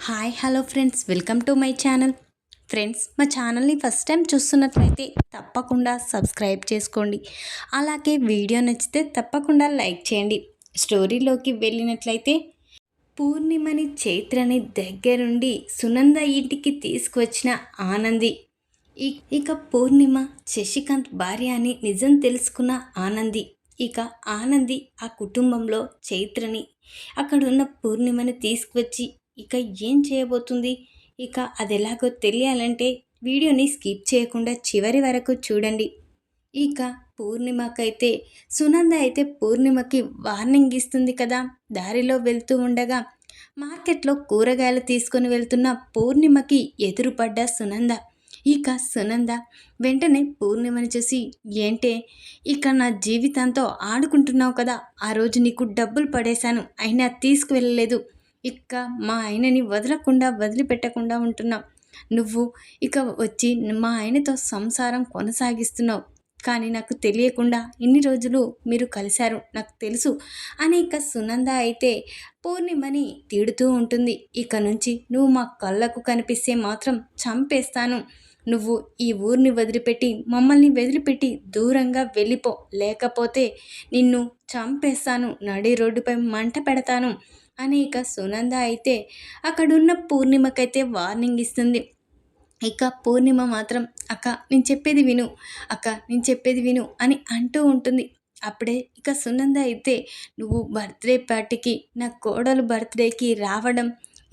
Hi hello friends, welcome to my channel. Friends, మా ఛానల్ని first time చూస్తున్నట్లయితే తప్పకుండా సబ్స్క్రైబ్ చేసుకోండి. అలాగే వీడియో నచ్చితే తప్పకుండా లైక్ చేయండి. స్టోరీలోకి వెళ్ళినట్లయితే పూర్ణిమని చైత్రని దగ్గరుండి సునంద ఇంటికి తీసుకువచ్చిన ఆనంది. ఇక పూర్ణిమ శశికాంత్ భార్య అని నిజం తెలుసుకున్న ఆనంది. ఇక ఆనంది ఆ కుటుంబంలో చైత్రని, అక్కడున్న పూర్ణిమని తీసుకువచ్చి ఇక ఏం చేయబోతుంది? ఇక అది ఎలాగో తెలియాలంటే వీడియోని స్కిప్ చేయకుండా చివరి వరకు చూడండి. ఇక పూర్ణిమకైతే సునంద అయితే పూర్ణిమకి వార్నింగ్ ఇస్తుంది కదా. దారిలో వెళ్తూ ఉండగా మార్కెట్లో కూరగాయలు తీసుకొని వెళ్తున్న పూర్ణిమకి ఎదురుపడ్డ సునంద. ఇక సునంద వెంటనే పూర్ణిమని చూసి, ఏంటే ఇక నా జీవితంతో ఆడుకుంటున్నావు కదా, ఆ రోజు నీకు డబ్బులు పడేశాను అయినా తీసుకువెళ్ళలేదు, ఇక మా ఆయనని వదిలిపెట్టకుండా ఉంటున్నావు, నువ్వు ఇక వచ్చి మా ఆయనతో సంసారం కొనసాగిస్తున్నావు, కానీ నాకు తెలియకుండా ఇన్ని రోజులు మీరు కలిశారు నాకు తెలుసు అని ఇక సునంద అయితే పూర్ణిమని తిడుతూ ఉంటుంది. ఇక నుంచి నువ్వు మా కళ్ళకు కనిపిస్తే మాత్రం చంపేస్తాను, నువ్వు ఈ ఊరిని వదిలిపెట్టి మమ్మల్ని వదిలిపెట్టి దూరంగా వెళ్ళిపో, లేకపోతే నిన్ను చంపేస్తాను, నడి రోడ్డుపై మంట పెడతాను అని ఇక సునంద అయితే అక్కడున్న పూర్ణిమకైతే వార్నింగ్ ఇస్తుంది. ఇక పూర్ణిమ మాత్రం అక్క నేను చెప్పేది విను, అక్క నేను చెప్పేది విను అని అంటూ ఉంటుంది. అప్పుడే ఇక సునంద అయితే, నువ్వు బర్త్డే పార్టీకి నా కోడలు బర్త్డేకి రావడం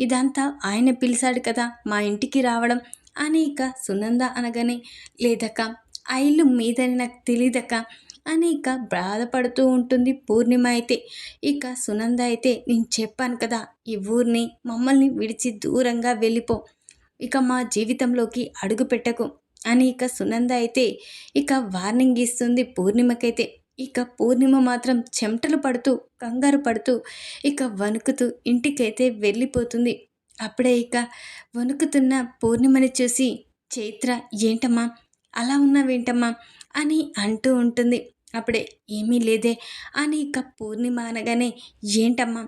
ఇదంతా ఆయన పిలిచాడు కదా మా ఇంటికి రావడం అని ఇక సునంద అనగానే, లేదక్క ఆ ఇల్లు మీదని నాకు తెలియదక్క అని ఇక బాధపడుతూ ఉంటుంది పూర్ణిమ అయితే. ఇక సునంద అయితే, నేను చెప్పాను కదా ఈ ఊరిని మమ్మల్ని విడిచి దూరంగా వెళ్ళిపో, ఇక మా జీవితంలోకి అడుగు పెట్టకు అని ఇక సునంద అయితే ఇక వార్నింగ్ ఇస్తుంది పూర్ణిమకైతే. ఇక పూర్ణిమ మాత్రం చెమటలు పడుతూ కంగారు పడుతూ ఇక వణుకుతూ ఇంటికైతే వెళ్ళిపోతుంది. అప్పుడే ఇక వణుకుతున్న పూర్ణిమని చూసి చైత్ర, ఏంటమ్మా అలా ఉన్నావేంటమ్మా అని అంటూ ఉంటుంది. అప్పుడే, ఏమీ లేదే అని ఇక పూర్ణిమ అనగానే, ఏంటమ్మా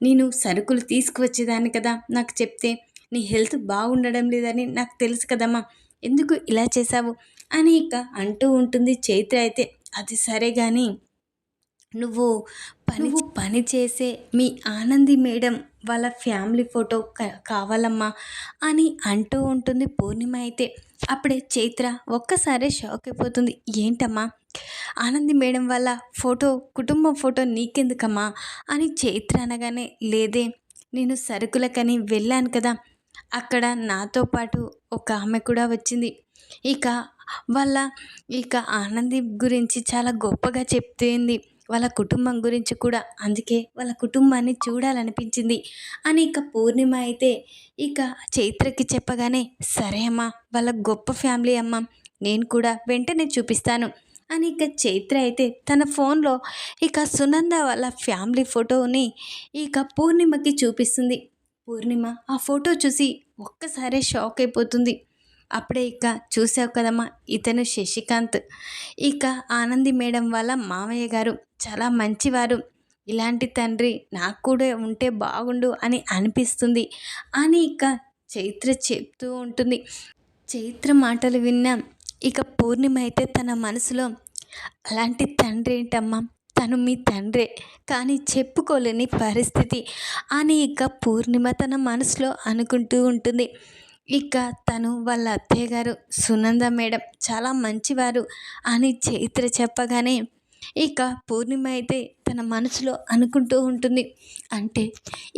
నేను సరుకులు తీసుకువచ్చేదాన్ని కదా, నాకు చెప్తే నీ హెల్త్ బాగుండడం లేదని నాకు తెలుసు కదమ్మా, ఎందుకు ఇలా చేశావు అని ఇక అంటూ ఉంటుంది చైత్ర అయితే. అది సరే కానీ నువ్వు పని చేసే మీ ఆనంది మేడం వాళ్ళ ఫ్యామిలీ ఫోటో కావాలమ్మా అని అంటూ ఉంటుంది పూర్ణిమ అయితే. అప్పుడే చైత్ర ఒక్కసారే షాక్ అయిపోతుంది. ఏంటమ్మా ఆనంది మేడం వాళ్ళ ఫోటో, కుటుంబం ఫోటో నీకెందుకమ్మా అని చైత్ర అనగానే, లేదే నేను సరుకులకని వెళ్ళాను కదా, అక్కడ నాతో పాటు ఒక ఆమె కూడా వచ్చింది, ఇక వాళ్ళ ఇక ఆనంది గురించి చాలా గొప్పగా చెప్తుంది, వాళ్ళ కుటుంబం గురించి కూడా, అందుకే వాళ్ళ కుటుంబాన్ని చూడాలనిపించింది అని ఇక పూర్ణిమ అయితే ఇక చైత్రకి చెప్పగానే, సరే అమ్మా వాళ్ళ గొప్ప ఫ్యామిలీ అమ్మ, నేను కూడా వెంటనే చూపిస్తాను అని ఇక చైత్ర అయితే తన ఫోన్లో ఇక సునంద వాళ్ళ ఫ్యామిలీ ఫోటోని ఇక పూర్ణిమకి చూపిస్తుంది. పూర్ణిమ ఆ ఫోటో చూసి ఒక్కసారే షాక్ అయిపోతుంది. అప్పుడే ఇక, చూసావు కదమ్మా ఇతను శశికాంత్, ఇక ఆనంది మేడం వాళ్ళ మామయ్య గారు, చాలా మంచివారు, ఇలాంటి తండ్రి నాకు కూడా ఉంటే బాగుండు అని అనిపిస్తుంది అని ఇక చైత్ర చెప్తూ ఉంటుంది. చైత్ర మాటలు విన్న ఇక పూర్ణిమ అయితే తన మనసులో, అలాంటి తండ్రి ఏంటమ్మా, తను మీ తండ్రే కానీ చెప్పుకోలేని పరిస్థితి అని ఇక పూర్ణిమ తన మనసులో అనుకుంటూ ఉంటుంది. ఇక తను వాళ్ళ అత్తయ్య గారు సునంద మేడం చాలా మంచివారు అని చైత్ర చెప్పగానే ఇక పూర్ణిమ అయితే తన మనసులో అనుకుంటూ ఉంటుంది. అంటే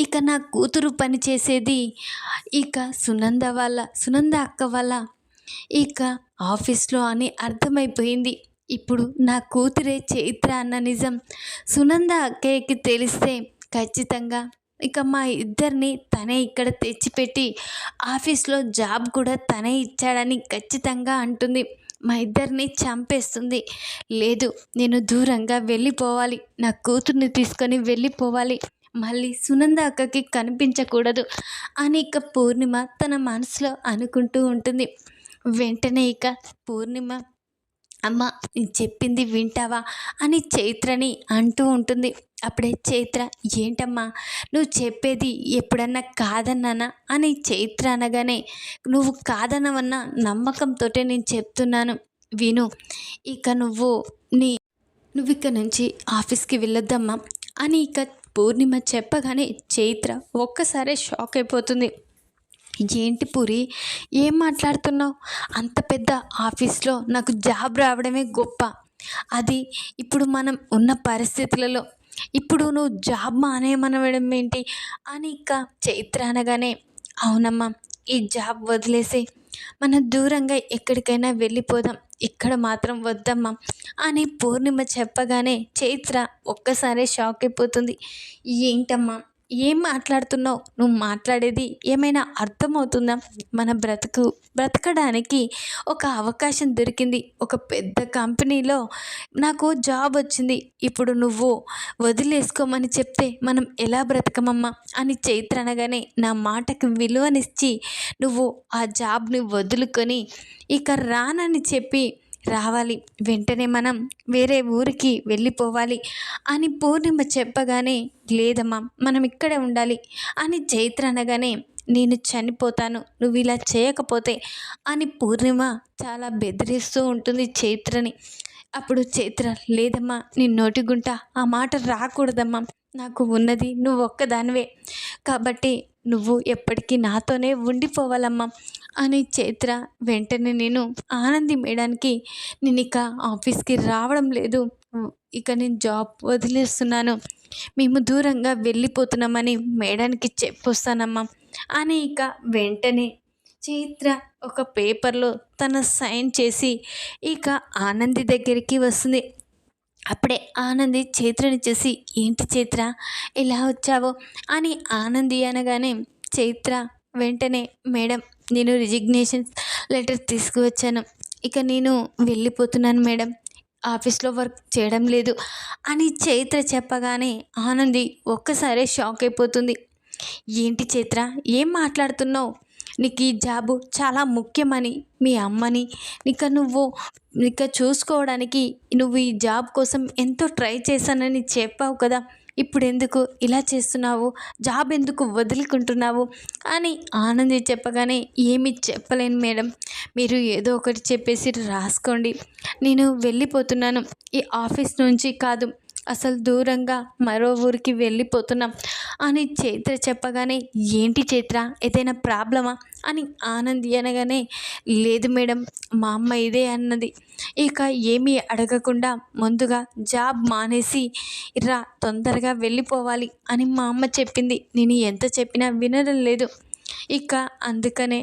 ఇక నా కూతురు పని చేసేది ఇక సునంద అక్క వాళ్ళ ఇక ఆఫీస్లో అని అర్థమైపోయింది. ఇప్పుడు నా కూతురే చైత్ర అన్న నిజం సునంద అక్కయ్యకి తెలిస్తే ఖచ్చితంగా ఇక మా ఇద్దరిని తనే ఇక్కడ తెచ్చిపెట్టి ఆఫీస్లో జాబ్ కూడా తనే ఇచ్చాడని ఖచ్చితంగా అంటుంది, మా ఇద్దరిని చంపేస్తుంది. లేదు, నేను దూరంగా వెళ్ళిపోవాలి, నా కూతుర్ని తీసుకొని వెళ్ళిపోవాలి, మళ్ళీ సునంద అక్కకి కనిపించకూడదు అని ఇక పూర్ణిమ తన మనసులో అనుకుంటూ ఉంటుంది. వెంటనే ఇక పూర్ణిమ అమ్మ నేను చెప్పింది వింటావా అని చైత్రని అంటూ ఉంటుంది. అప్పుడే చైత్ర, ఏంటమ్మా నువ్వు చెప్పేది ఎప్పుడన్నా కాదన్నానా అని చైత్ర అనగానే, నువ్వు కాదనవన్న నమ్మకంతో నేను చెప్తున్నాను విను. ఇక నీ నువ్విక్క నుంచి ఆఫీస్కి వెళ్ళొద్దమ్మా అని ఇక పూర్ణిమ చెప్పగానే చైత్ర ఒక్కసారే షాక్ అయిపోతుంది. ఏంటి పూరి, ఏం మాట్లాడుతున్నావు? అంత పెద్ద ఆఫీస్లో నాకు జాబ్ రావడమే గొప్ప. అది ఇప్పుడు మనం ఉన్న పరిస్థితులలో ఇప్పుడు నువ్వు జాబ్ మానేయమనడం ఏంటి అని ఇక చైత్ర అనగానే, అవునమ్మా ఈ జాబ్ వదిలేసి మనం దూరంగా ఎక్కడికైనా వెళ్ళిపోదాం, ఇక్కడ మాత్రం వద్దమ్మా అని పూర్ణిమ చెప్పగానే చైత్ర ఒక్కసారే షాక్ అయిపోతుంది. ఏంటమ్మా ఏం మాట్లాడుతున్నావు? నువ్వు మాట్లాడేది ఏమైనా అర్థమవుతుందా? మన బ్రతకడానికి ఒక అవకాశం దొరికింది, ఒక పెద్ద కంపెనీలో నాకు జాబ్ వచ్చింది. ఇప్పుడు నువ్వు వదిలేసుకోమని చెప్తే మనం ఎలా బ్రతకమమ్మా అని చైత్ర అనగానే, నా మాటకు విలువనిచ్చి నువ్వు ఆ జాబ్ని వదులుకొని ఇక రానని చెప్పి రావాలి, వెంటనే మనం వేరే ఊరికి వెళ్ళిపోవాలి అని పూర్ణిమ చెప్పగానే, లేదమ్మా మనం ఇక్కడే ఉండాలి అని చైత్ర అనగానే, నేను చనిపోతాను నువ్వు ఇలా చేయకపోతే అని పూర్ణిమ చాలా బెదిరిస్తూ ఉంటుంది చైత్రని. అప్పుడు చైత్ర, లేదమ్మా నీ నోటి గుంట ఆ మాట రాకూడదమ్మా, నాకు ఉన్నది నువ్వు ఒక్కదానివే కాబట్టి నువ్వు ఎప్పటికీ నాతోనే ఉండిపోవాలమ్మా అని చైత్ర వెంటనే, నేను ఆనంది మేడానికి నేను ఇక ఆఫీస్కి రావడం లేదు, ఇక నేను జాబ్ వదిలేస్తున్నాను, మేము దూరంగా వెళ్ళిపోతున్నామని మేడానికి చెప్పొస్తానమ్మా అని ఇక వెంటనే చైత్ర ఒక పేపర్లో తన సైన్ చేసి ఇక ఆనంది దగ్గరికి వస్తుంది. అప్పుడే ఆనంది చైత్రని చూసి, ఏంటి చైత్ర ఇలా వచ్చావో అని ఆనంది అనగానే, చైత్ర వెంటనే, మేడం నేను రిజిగ్నేషన్ లెటర్ తీసుకువచ్చాను, ఇక నేను వెళ్ళిపోతున్నాను మేడం, ఆఫీస్లో వర్క్ చేయడం లేదు అని చైత్ర చెప్పగానే ఆనంది ఒక్కసారే షాక్ అయిపోతుంది. ఏంటి చైత్ర ఏం మాట్లాడుతున్నావు? నీకు ఈ జాబు చాలా ముఖ్యమని మీ అమ్మని ఇక చూసుకోవడానికి నువ్వు ఈ జాబ్ కోసం ఎంతో ట్రై చేశానని చెప్పావు కదా, ఇప్పుడు ఎందుకు ఇలా చేస్తున్నావు? జాబ్ ఎందుకు వదులుకుంటున్నావు అని ఆనంది చెప్పగానే, ఏమీ చెప్పలేను మేడం, మీరు ఏదో ఒకటి చెప్పేసి రాసుకోండి, నేను వెళ్ళిపోతున్నాను, ఈ ఆఫీస్ నుంచి కాదు అసలు దూరంగా మరో ఊరికి వెళ్ళిపోతున్నాం అని చైత్ర చెప్పగానే, ఏంటి చైత్ర ఏదైనా ప్రాబ్లమా అని ఆనంది అనగానే, లేదు మేడం మా అమ్మ ఇదే అన్నది, ఇక ఏమీ అడగకుండా ముందుగా జాబ్ మానేసి తొందరగా వెళ్ళిపోవాలి అని మా అమ్మ చెప్పింది, నేను ఎంత చెప్పినా వినడం లేదు, ఇక అందుకనే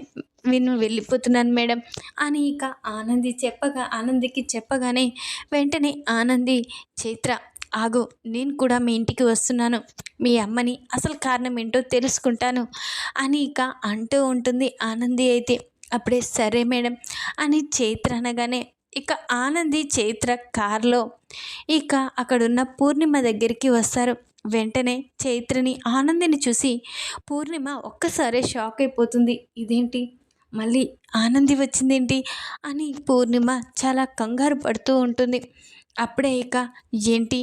నేను వెళ్ళిపోతున్నాను మేడం అని ఇక ఆనందికి చెప్పగానే వెంటనే ఆనంది, చైత్ర ఆగు, నేను కూడా మీ ఇంటికి వస్తున్నాను, మీ అమ్మని అసలు కారణం ఏంటో తెలుసుకుంటాను అని ఇక అంటూ ఉంటుంది ఆనంది. అయితే అప్పుడే సరే మేడం అని చైత్ర అనగానే ఇక ఆనంది చైత్ర కారులో ఇక అక్కడున్న పూర్ణిమ దగ్గరికి వస్తారు. వెంటనే చైత్రని ఆనందిని చూసి పూర్ణిమ ఒక్కసారే షాక్ అయిపోతుంది. ఇదేంటి మళ్ళీ ఆనంది వచ్చిందేంటి అని పూర్ణిమ చాలా కంగారు పడుతూ ఉంటుంది. అప్పుడే ఇక ఏంటి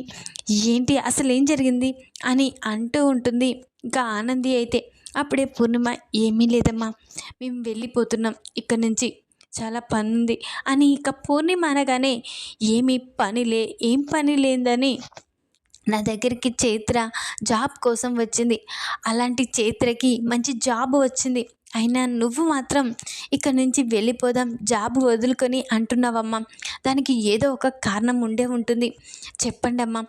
ఏంటి అసలు ఏం జరిగింది అని అంటూ ఉంటుంది ఇంకా ఆనంది. అయితే అప్పుడే పూర్ణిమ, ఏమీ లేదమ్మా మేము వెళ్ళిపోతున్నాం ఇక్కడి నుంచి, చాలా పని ఉంది అని ఇక పూర్ణిమ అనగానే, ఏం పని లేదని నా దగ్గరికి చైత్ర జాబ్ కోసం వచ్చింది, అలాంటి చైత్రకి మంచి జాబ్ వచ్చింది, అయినా నువ్వు మాత్రం ఇక్కడ నుంచి వెళ్ళిపోదాం జాబ్ వదులుకొని అంటున్నావమ్మా, దానికి ఏదో ఒక కారణం ఉండే ఉంటుంది, చెప్పండి అమ్మా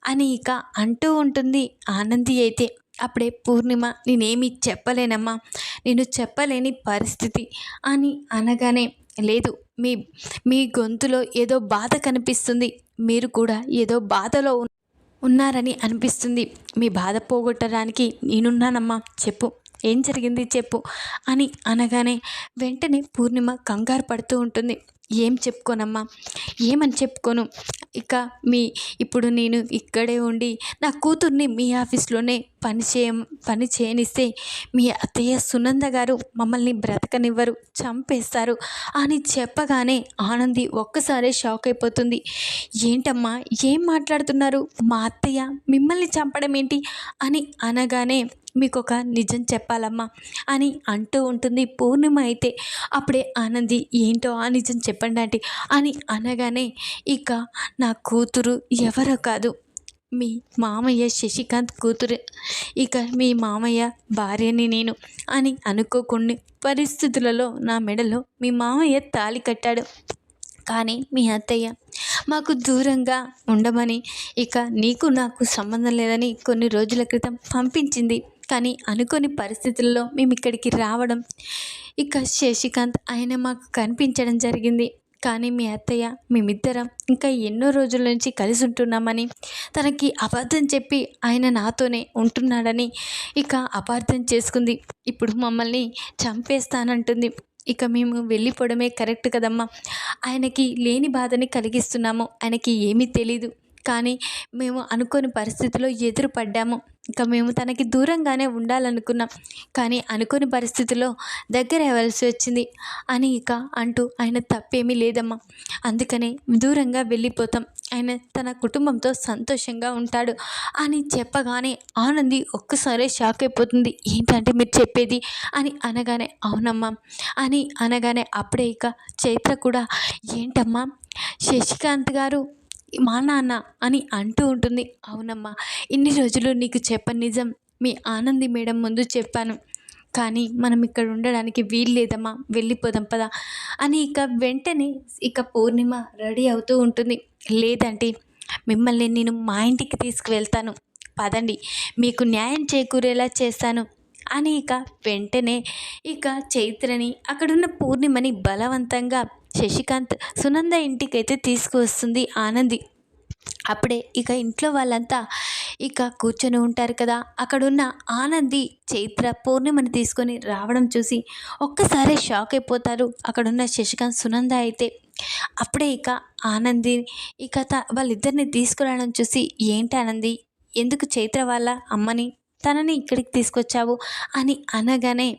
అని ఇక అంటూ ఉంటుంది ఆనంది. అయితే అప్పుడే పూర్ణిమ, నేనేమి చెప్పలేనమ్మా, నేను చెప్పలేని పరిస్థితి అని అనగానే, లేదు మీ మీ గొంతులో ఏదో బాధ కనిపిస్తుంది, మీరు కూడా ఏదో బాధలో ఉన్నారని అనిపిస్తుంది, మీ బాధ పోగొట్టడానికి నేనున్నానమ్మా, చెప్పు ఏం జరిగింది చెప్పు అని అనగానే వెంటనే పూర్ణిమ కంగారు పడుతూ ఉంటుంది. ఏం చెప్పుకోనమ్మా, ఏమని చెప్పుకోను, ఇక మీ ఇప్పుడు నేను ఇక్కడే ఉండి నా కూతుర్ని మీ ఆఫీస్లోనే పని చేయనిస్తే మీ అత్తయ్య సునంద గారు మమ్మల్ని బ్రతకనివ్వరు, చంపేస్తారు అని చెప్పగానే ఆనంది ఒక్కసారే షాక్ అయిపోతుంది. ఏంటమ్మా, ఏం మాట్లాడుతున్నారు? మా అత్తయ్య మిమ్మల్ని చంపడం ఏంటి అని అనగానే మీకొక నిజం చెప్పాలమ్మా అని అంటూ ఉంటుంది పూర్ణిమ. అయితే అప్పుడే ఆనంది ఏంటో ఆ నిజం చెప్పండి ఆంటీ అని అనగానే ఇక నా కూతురు ఎవరో కాదు, మీ మామయ్య శశికాంత్ కూతురు. ఇక మీ మామయ్య భార్యని నేను అని అనుకోకుండా పరిస్థితులలో నా మెడలో మీ మామయ్య తాళి కట్టాడు. కానీ మీ అత్తయ్య మాకు దూరంగా ఉండమని, ఇక నీకు నాకు సంబంధం లేదని కొన్ని రోజుల క్రితం పంపించింది. కానీ అనుకోని పరిస్థితుల్లో మేము ఇక్కడికి రావడం, ఇక శశికాంత్ ఆయన మాకు కనిపించడం జరిగింది. కానీ మీ అత్తయ్య మేమిద్దరం ఇంకా ఎన్నో రోజుల నుంచి కలిసి ఉంటున్నామని, తనకి అబద్ధం చెప్పి ఆయన నాతోనే ఉంటున్నాడని ఇక అపార్థం చేసుకుంది. ఇప్పుడు మమ్మల్ని చంపేస్తానంటుంది. ఇక మేము వెళ్ళిపోవడమే కరెక్ట్ కదమ్మా. ఆయనకి లేని బాధని కలిగిస్తున్నాము. ఆయనకి ఏమీ తెలీదు. కానీ మేము అనుకోని పరిస్థితిలో ఎదురుపడ్డాము. ఇక మేము తనకి దూరంగానే ఉండాలనుకున్నాం. కానీ అనుకోని పరిస్థితిలో దగ్గర అవ్వాల్సి వచ్చింది అని ఇక అంటూ ఆయన తప్పేమీ లేదమ్మా. అందుకనే దూరంగా వెళ్ళిపోతాం. ఆయన తన కుటుంబంతో సంతోషంగా ఉంటాడు అని చెప్పగానే ఆనంది ఒక్కసారే షాక్ అయిపోతుంది. ఏంటంటే మీరు చెప్పేది అని అనగానే అవునమ్మా అని అనగానే అప్పుడే ఇక చైత్ర కూడా ఏంటమ్మా శశికాంత్ గారు మా నాన్న అని అంటూ ఉంటుంది. అవునమ్మా, ఇన్ని రోజులు నీకు చెప్పని నిజం మీ ఆనంది మేడం ముందు చెప్పాను. కానీ మనం ఇక్కడ ఉండడానికి వీలు లేదమ్మా, వెళ్ళిపోదాం పదా అని ఇక వెంటనే ఇక పూర్ణిమ రెడీ అవుతూ ఉంటుంది. లేదంటే మిమ్మల్ని నేను మా ఇంటికి తీసుకువెళ్తాను, పదండి, మీకు న్యాయం చేకూరేలా చేస్తాను అని ఇక వెంటనే ఇక చైత్రని అక్కడున్న పూర్ణిమని బలవంతంగా శశికాంత్ సునంద ఇంటికైతే తీసుకువస్తుంది ఆనంది. అప్పుడే ఇక ఇంట్లో వాళ్ళంతా ఇక కూర్చొని ఉంటారు కదా. అక్కడున్న ఆనంది చైత్ర పూర్ణిమని తీసుకొని రావడం చూసి ఒక్కసారి షాక్ అయిపోతారు అక్కడున్న శశికాంత్ సునంద. అయితే అప్పుడే ఇక ఆనంది ఇక వాళ్ళిద్దరిని తీసుకురావడం చూసి ఏంటి ఆనంది, ఎందుకు చైత్ర వాళ్ళ అమ్మని తనని ఇక్కడికి తీసుకొచ్చావు అని అనగానే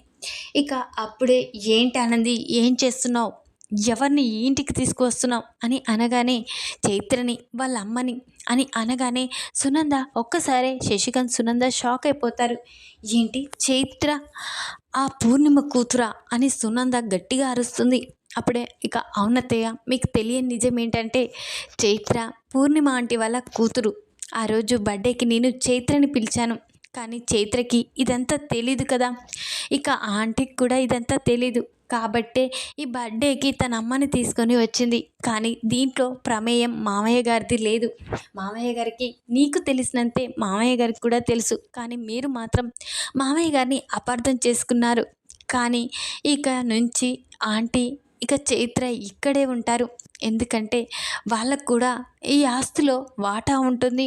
ఇక అప్పుడే ఏంటి ఆనంది, ఏం చేస్తున్నావు, ఎవరిని ఈ ఇంటికి తీసుకువస్తున్నావు అని అనగానే చైత్రని వాళ్ళ అమ్మని అని అనగానే సునంద ఒక్కసారే శశికాంత్ సునంద షాక్ అయిపోతారు. ఏంటి చైత్ర ఆ పూర్ణిమ కూతురా అని సునంద గట్టిగా అరుస్తుంది. అప్పుడే ఇక అవునత్తయ్య, మీకు తెలియని నిజం ఏంటంటే చైత్ర పూర్ణిమ ఆంటీ వాళ్ళ కూతురు. ఆ రోజు బర్త్డేకి నేను చైత్రని పిలిచాను. కానీ చైత్రకి ఇదంతా తెలీదు కదా. ఇక ఆంటీకి కూడా ఇదంతా తెలీదు. కాబట్టే ఈ బర్త్డేకి తన అమ్మని తీసుకొని వచ్చింది. కానీ దీంట్లో ప్రమేయం మామయ్య గారిది లేదు. మామయ్య గారికి నీకు తెలిసినంతే మామయ్య గారికి కూడా తెలుసు. కానీ మీరు మాత్రం మామయ్య గారిని అపార్థం చేసుకున్నారు. కానీ ఇక నుంచి ఆంటీ ఇక చైత్ర ఇక్కడే ఉంటారు. ఎందుకంటే వాళ్ళకు కూడా ఈ ఆస్తిలో వాటా ఉంటుంది.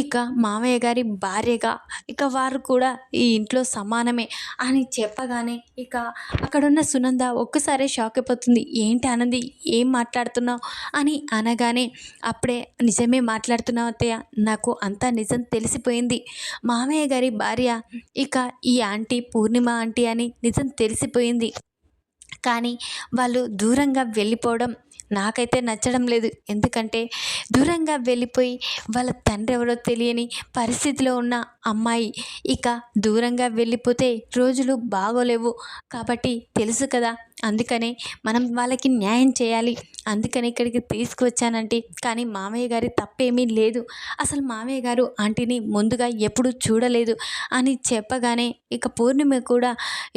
ఇక మామయ్య గారి భార్యగా ఇక వారు కూడా ఈ ఇంట్లో సమానమే అని చెప్పగానే ఇక అక్కడున్న సునంద ఒక్కసారే షాక్ అయిపోతుంది. ఏంటి ఆనంది, ఏం మాట్లాడుతున్నావు అని అనగానే అప్పుడే నిజమే మాట్లాడుతున్నావు అత్తయ్య, నాకు అంతా నిజం తెలిసిపోయింది. మామయ్య గారి భార్య ఇక ఈ ఆంటీ పూర్ణిమ ఆంటీ అని నిజం తెలిసిపోయింది. కానీ వాళ్ళు దూరంగా వెళ్ళిపోవడం నాకైతే నచ్చడం లేదు. ఎందుకంటే దూరంగా వెళ్ళిపోయి వాళ్ళ తండ్రి ఎవరో తెలియని పరిస్థితిలో ఉన్న అమ్మాయి ఇక దూరంగా వెళ్ళిపోతే రోజులు బాగోలేవు. కాబట్టి తెలుసు కదా, అందుకనే మనం వాళ్ళకి న్యాయం చేయాలి. అందుకని ఇక్కడికి తీసుకువచ్చానంటే. కానీ మామయ్య గారి తప్పేమీ లేదు. అసలు మామయ్య గారు ఆంటీని ముందుగా ఎప్పుడూ చూడలేదు అని చెప్పగానే ఇక పూర్ణిమ కూడా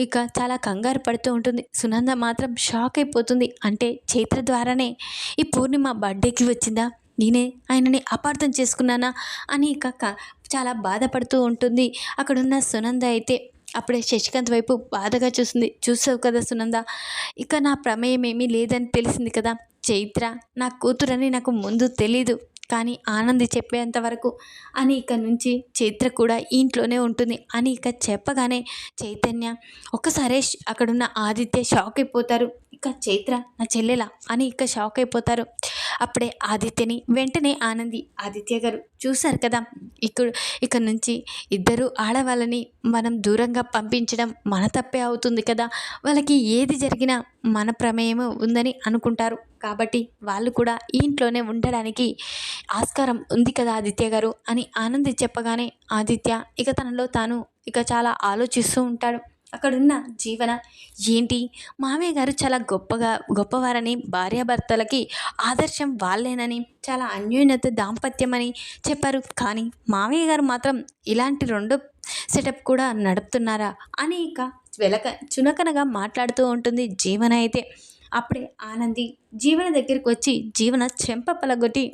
ఇక చాలా కంగారు పడుతూ ఉంటుంది. సునంద మాత్రం షాక్ అయిపోతుంది. అంటే చైత్ర ద్వారానే ఈ పూర్ణిమ బర్త్డేకి వచ్చిందా, నేనే ఆయనని అపార్థం చేసుకున్నానా అని ఇక చాలా బాధపడుతూ ఉంటుంది అక్కడున్న సునంద. అయితే అప్పుడే శశికాంత్ వైపు బాధగా చూస్తుంది. చూసావు కదా సునంద, ఇక నా ప్రమేయం ఏమీ లేదని తెలిసింది కదా. చైత్ర నా కూతురని నాకు ముందు తెలీదు. కానీ ఆనంది చెప్పేంత వరకు అని ఇక నుంచి చైత్ర కూడా ఈ ఇంట్లోనే ఉంటుంది అని ఇక చెప్పగానే చైతన్య ఒక్కసారే అక్కడున్న ఆదిత్య షాక్ అయిపోతారు. ఇక చైత్ర నా చెల్లెలా అని ఇక షాక్ అయిపోతారు. అప్పుడే ఆదిత్యని వెంటనే ఆనంది ఆదిత్య గారు చూశారు కదా, ఇక నుంచి ఇద్దరు ఆడవాళ్ళని మనం దూరంగా పంపించడం మన తప్పే అవుతుంది కదా, వాళ్ళకి ఏది జరిగినా మన ప్రమేయం ఉందని అనుకుంటారు, కాబట్టి వాళ్ళు కూడా ఈ ఇంట్లోనే ఉండడానికి ఆస్కారం ఉంది కదా ఆదిత్య గారు అని ఆనంది చెప్పగానే ఆదిత్య ఇక తనలో తాను ఇక చాలా ఆలోచిస్తూ ఉంటాడు. అక్కడున్న జీవన ఏంటి మామయ్య గారు చాలా గొప్పవారని, భార్యాభర్తలకి ఆదర్శం వాళ్ళేనని, చాలా అన్యోన్యత దాంపత్యం అని చెప్పారు, కానీ మామయ్య గారు మాత్రం ఇలాంటి రెండో సెటప్ కూడా నడుపుతున్నారా అని ఇక చునకనగా మాట్లాడుతూ ఉంటుంది జీవన అయితే. అప్పుడే ఆనంది జీవన దగ్గరికి వచ్చి జీవన చెంప పలగొట్టి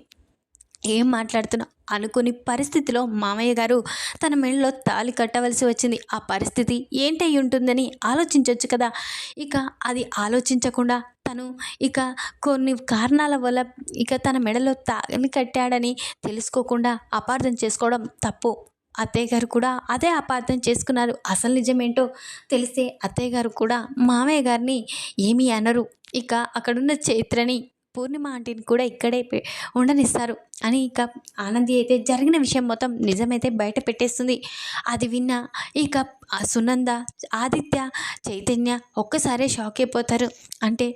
ఏం మాట్లాడుతున్నా అనుకుని పరిస్థితిలో మామయ్య గారు తన మెడలో తాళి కట్టవలసి వచ్చింది. ఆ పరిస్థితి ఏంటై ఉంటుందని ఆలోచించవచ్చు కదా. ఇక అది ఆలోచించకుండా తను ఇక కొన్ని కారణాల వల్ల ఇక తన మెడలో తాళి కట్టాడని తెలుసుకోకుండా అపార్థం చేసుకోవడం తప్పు. అత్తయ్య గారు కూడా అదే అపార్థం చేసుకున్నారు. అసలు నిజమేంటో తెలిస్తే అత్తయ్య గారు కూడా మామయ్య గారిని ఏమీ అనరు. ఇక అక్కడున్న చైత్రని పూర్ణిమ ఆంటీని కూడా ఇక్కడే ఉండనిస్తారు అని ఇక ఆనంది అయితే జరిగిన విషయం మొత్తం నిజమైతే బయట పెట్టేస్తుంది. అది విన్న ఇక సునంద, ఆదిత్య, చైతన్య ఒక్కసారే షాక్ అయిపోతారు. అంటే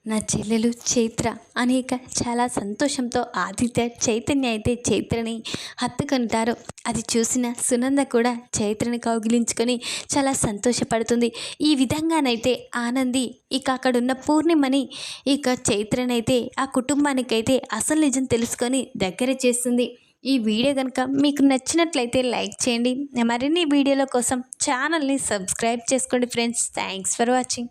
నా చెల్లెలు చైత్ర అని ఇక చాలా సంతోషంతో ఆదిత్య, చైతన్య అయితే చైత్రని హత్తుకుంటారు. అది చూసిన సునంద కూడా చైత్రని కౌగిలించుకొని చాలా సంతోషపడుతుంది. ఈ విధంగానైతే ఆనంది ఇక అక్కడున్న పూర్ణిమని ఇక చైత్రనైతే ఆ కుటుంబానికైతే అసలు నిజం తెలుసుకొని దగ్గర చేస్తుంది. ఈ వీడియో కనుక మీకు నచ్చినట్లయితే లైక్ చేయండి. మరిన్ని వీడియోల కోసం ఛానల్ని సబ్స్క్రైబ్ చేసుకోండి ఫ్రెండ్స్. Thanks for watching.